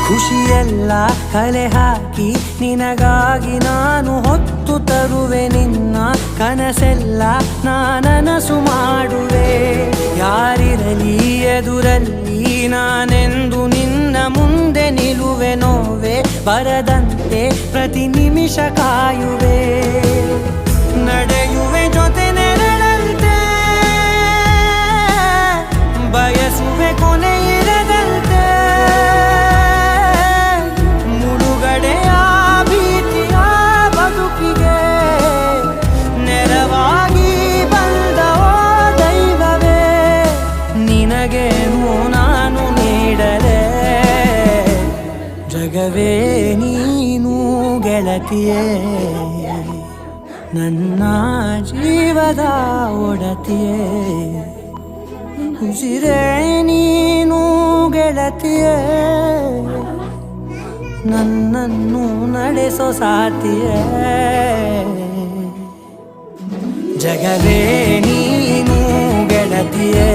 ಖುಷಿಯೆಲ್ಲ ಕಲೆ ಹಾಕಿ ನಿನಗಾಗಿ ನಾನು ಹೊತ್ತು ತರುವೆ ನಿನ್ನ ಕನಸೆಲ್ಲ ನಾನನಸು ಮಾಡುವೆ ಯಾರಿರಲಿ ಎದುರಲ್ಲಿ ನಾನೆಂದು ನಿನ್ನ ಮುಂದೆ ನಿಲ್ಲುವೆ ನೋವೆ ಬರದಂತೆ ಪ್ರತಿ ನಿಮಿಷ ಕಾಯುವೆ ನಡೆಯುವೆ ಜೊತೆ ನೆರಳಂತೆ ಬಯಸುವೆ ಕೊನೆ ಇರದಂತೆ ಮುಳುಗಡೆಯ ಭೀತಿಯ ಬದುಕಿಗೆ ನೆರವಾಗಿ ಬಂದವೋ ದೈವವೇ ನಿನಗೇನು ನಾನು ನೀಡಲೆ ಜಗವೇ ನೀನು ಗೆಳತಿಯೇ ನನ್ನ ಜೀವದ ಒಡತಿಯೇ ಉಸಿರೇ ನೀನು ಗೆಳತಿಯೇ ನನ್ನನ್ನು ನಡೆಸೋ ಸಾತಿಯೇ ಜಗವೇ ನೀನು ಗೆಳತಿಯೇ